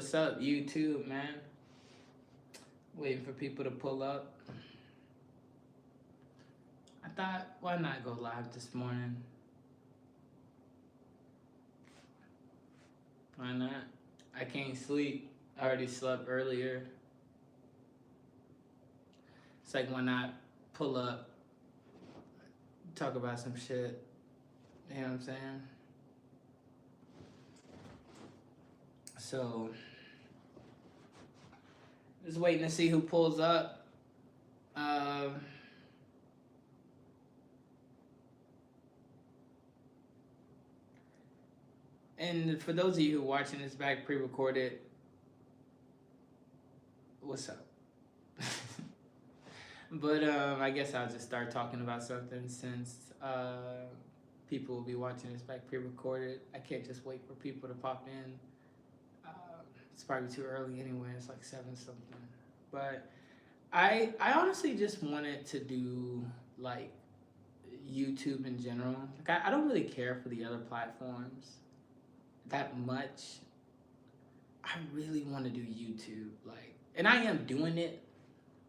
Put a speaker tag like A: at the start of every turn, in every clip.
A: What's up, YouTube, man? Waiting for people to pull up. I thought, why not go live this morning? Why not? I can't sleep. I already slept earlier. It's like, why not pull up, talk about some shit? You know what I'm saying? So, just waiting to see who pulls up. And for those of you who are watching this back pre-recorded, what's up? But I guess I'll just start talking about something since people will be watching this back pre-recorded. I can't just wait for people to pop in. It's probably too early anyway. It's like 7 something. But I honestly just wanted to do like YouTube in general. Like I don't really care for the other platforms that much. I really want to do YouTube, like, and I am doing it,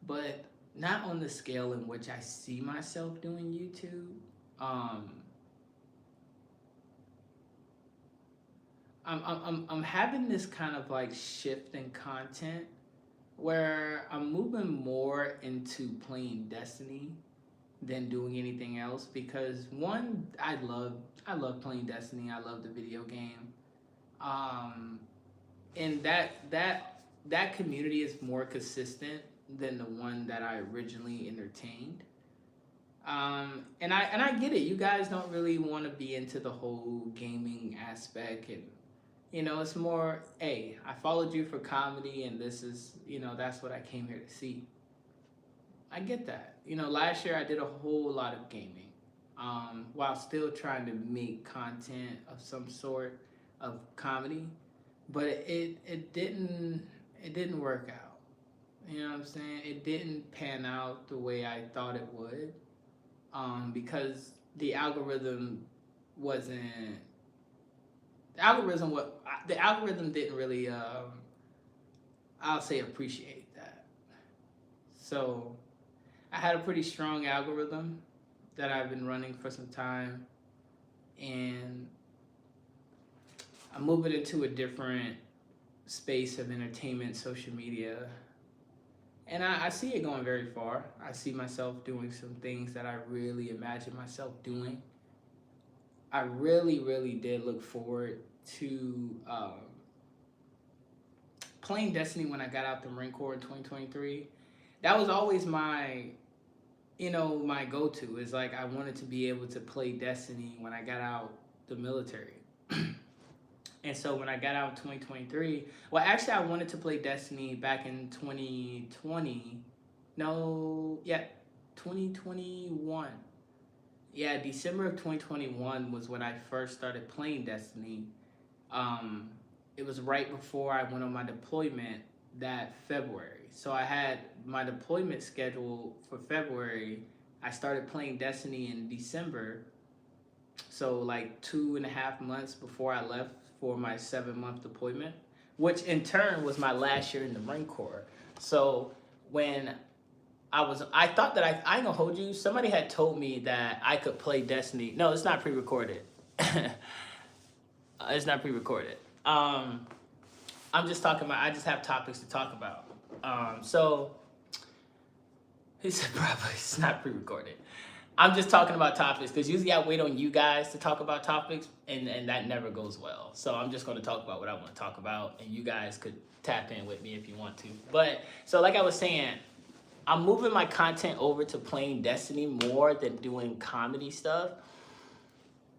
A: but not on the scale in which I see myself doing YouTube. I'm having this kind of like shift in content where I'm moving more into playing Destiny than doing anything else, because one, I love playing Destiny. I love the video game. And that community is more consistent than the one that I originally entertained. And I get it. You guys don't really want to be into the whole gaming aspect, and it's more, hey, I followed you for comedy, and this is, that's what I came here to see. I get that. Last year I did a whole lot of gaming, while still trying to make content of some sort of comedy, but it didn't work out. You know what I'm saying? It didn't pan out the way I thought it would, because the algorithm didn't really I'll say appreciate that. So I had a pretty strong algorithm that I've been running for some time, and I'm moving into a different space of entertainment, social media, and I see it going very far. I see myself doing some things that I really imagine myself doing. I really, really did look forward to playing Destiny when I got out the Marine Corps in 2023. That was always my my go-to, is like I wanted to be able to play Destiny when I got out the military. And so when I got out in 2023, well, actually I wanted to play Destiny back in 2020. No, yeah, 2021. Yeah, December of 2021 was when I first started playing Destiny. It was right before I went on my deployment that February. So I had my deployment schedule for February. I started playing Destiny in December. So like 2.5 months before I left for my 7-month deployment, which in turn was my last year in the Marine Corps. So when I thought that I ain't gonna hold you. Somebody had told me that I could play Destiny. No, it's not pre-recorded. It's not pre-recorded. I'm just talking about, I just have topics to talk about. So he said probably it's not pre-recorded. I'm just talking about topics because usually I wait on you guys to talk about topics, and that never goes well. So I'm just going to talk about what I want to talk about, and you guys could tap in with me if you want to. But so like I was saying, I'm moving my content over to playing Destiny more than doing comedy stuff,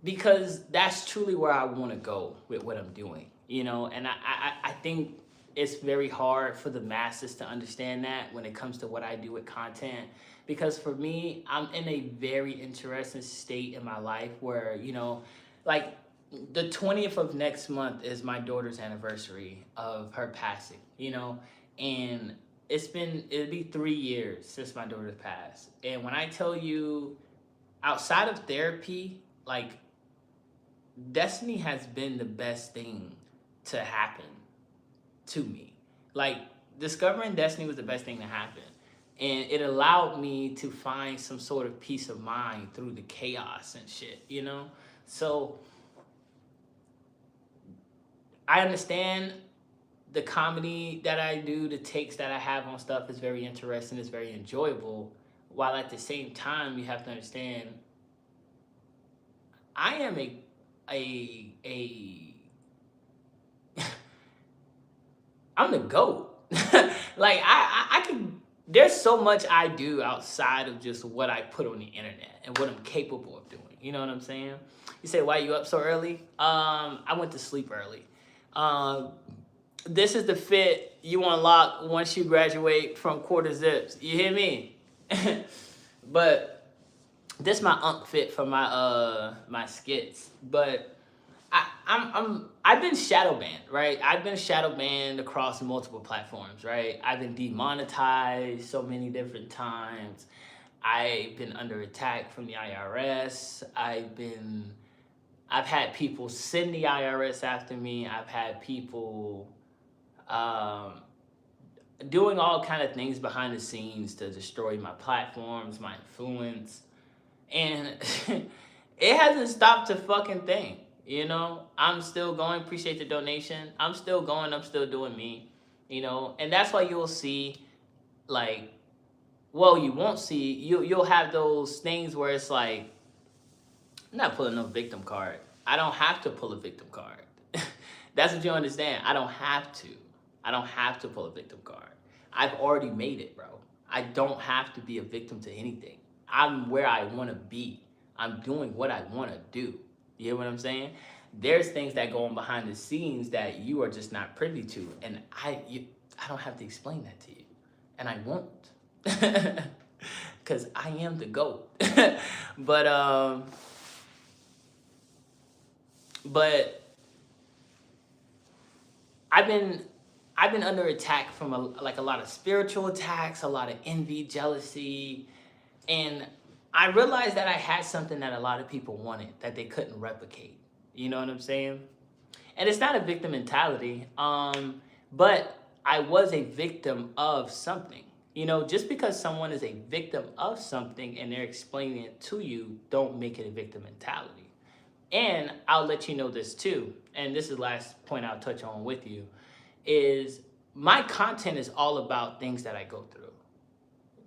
A: because that's truly where I want to go with what I'm doing, and I think it's very hard for the masses to understand that when it comes to what I do with content, because for me, I'm in a very interesting state in my life where, like the 20th of next month is my daughter's anniversary of her passing, and it'll be 3 years since my daughter passed. And when I tell you, outside of therapy, like, Destiny has been the best thing to happen to me. Like, discovering destiny was the best thing to happen. And it allowed me to find some sort of peace of mind through the chaos and shit, you know? So I understand the comedy that I do, the takes that I have on stuff is very interesting, it's very enjoyable. While at the same time, you have to understand, I am a I'm the GOAT. Like I can. There's so much I do outside of just what I put on the internet and what I'm capable of doing. You know what I'm saying? You say, why you up so early? I went to sleep early. This is the fit you unlock once you graduate from quarter zips. You hear me? But this my unk fit for my skits. But I've been shadow banned, right? I've been shadow banned across multiple platforms, right? I've been demonetized so many different times. I've been under attack from the IRS. I've had people send the IRS after me. I've had people doing all kind of things behind the scenes to destroy my platforms, my influence. And it hasn't stopped a fucking thing. You know, I'm still going. Appreciate the donation. I'm still going. I'm still doing me. You know, and that's why you'll see, like, well, you won't see. You'll have those things where it's like, I'm not pulling no victim card. I don't have to pull a victim card. That's what you understand. I don't have to. I don't have to pull a victim card. I've already made it, bro. I don't have to be a victim to anything. I'm where I want to be. I'm doing what I want to do. You hear what I'm saying? There's things that go on behind the scenes that you are just not privy to, and I don't have to explain that to you, and I won't, because I am the GOAT. But I've been under attack from a lot of spiritual attacks, a lot of envy, jealousy, and I realized that I had something that a lot of people wanted that they couldn't replicate. You know what I'm saying? And it's not a victim mentality, but I was a victim of something. You know, just because someone is a victim of something and they're explaining it to you, don't make it a victim mentality. And I'll let you know this too, and this is the last point I'll touch on with you, is my content is all about things that I go through.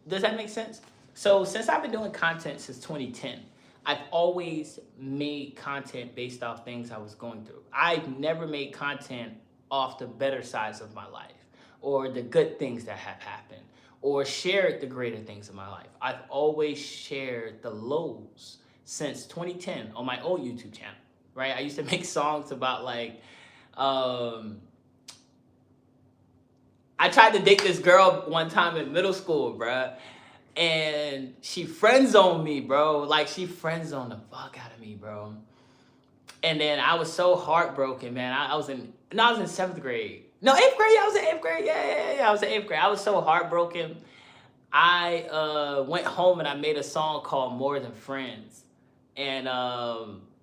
A: Does that make sense? So since I've been doing content since 2010, I've always made content based off things I was going through. I've never made content off the better sides of my life or the good things that have happened or shared the greater things of my life. I've always shared the lows since 2010 on my old YouTube channel, right? I used to make songs about like, I tried to date this girl one time in middle school, bruh. And she friend zoned me, bro. Like, she friend zoned the fuck out of me, bro. And then I was so heartbroken, man. I was in 7th grade. No, 8th grade. I was in 8th grade. Yeah. I was in 8th grade. I was so heartbroken. I went home and I made a song called More Than Friends. And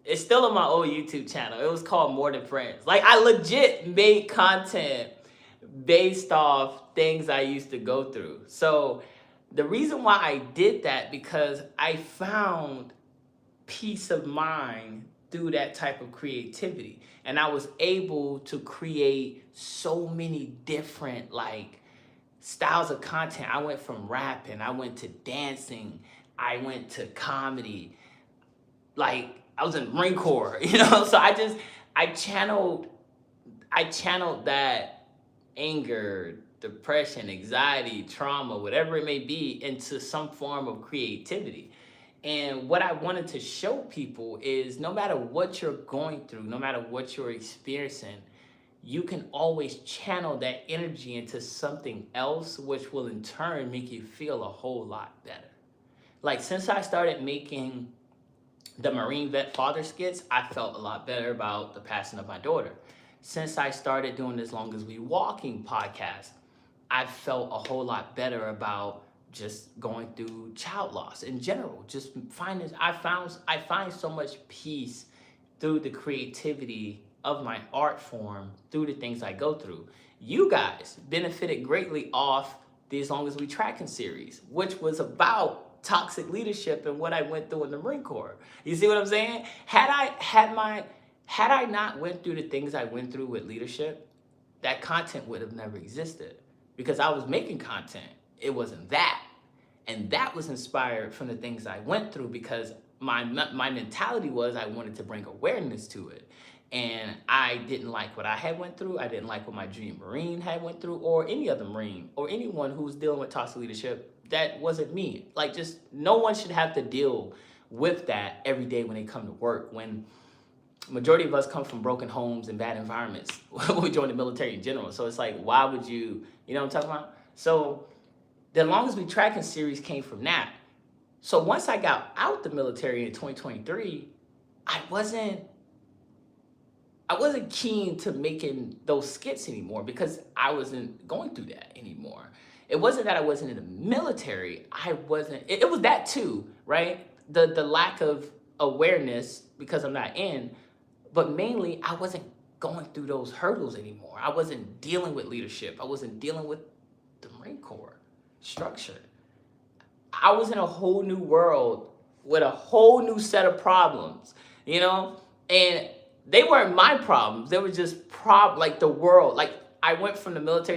A: it's still on my old YouTube channel. It was called More Than Friends. Like, I legit made content based off things I used to go through. So the reason why I did that, because I found peace of mind through that type of creativity. And I was able to create so many different like styles of content. I went from rapping, I went to dancing, I went to comedy. Like, I was in Marine Corps, you know? So I channeled that anger, depression, anxiety, trauma, whatever it may be, into some form of creativity. And what I wanted to show people is no matter what you're going through, no matter what you're experiencing, you can always channel that energy into something else, which will in turn make you feel a whole lot better. Like, since I started making the Marine vet father skits, I felt a lot better about the passing of my daughter. Since I started doing this Long As We Walking podcast, I felt a whole lot better about just going through child loss in general. Just I find so much peace through the creativity of my art form, through the things I go through. you guys benefited greatly off the As Long As We Trackin series, which was about toxic leadership and what I went through in the Marine Corps. You see what I'm saying? Had I not went through the things I went through with leadership, that content would have never existed, because I was making content. It wasn't that. And that was inspired from the things I went through, because my mentality was I wanted to bring awareness to it. And I didn't like what I had went through. I didn't like what my junior Marine had went through, or any other Marine, or anyone who was dealing with toxic leadership. That wasn't me. Like, just no one should have to deal with that every day when they come to work, when majority of us come from broken homes and bad environments when we join the military in general. So it's like, why would you know what I'm talking about? So the Long As We Trackin series came from that. So once I got out the military in 2023, I wasn't keen to making those skits anymore, because I wasn't going through that anymore. It wasn't that I wasn't in the military. It was that too, right? The lack of awareness because I'm not in, but mainly I wasn't going through those hurdles anymore. I wasn't dealing with leadership. I wasn't dealing with the Marine Corps structure. I was in a whole new world with a whole new set of problems, and they weren't my problems. They were just like the world. Like, I went from the military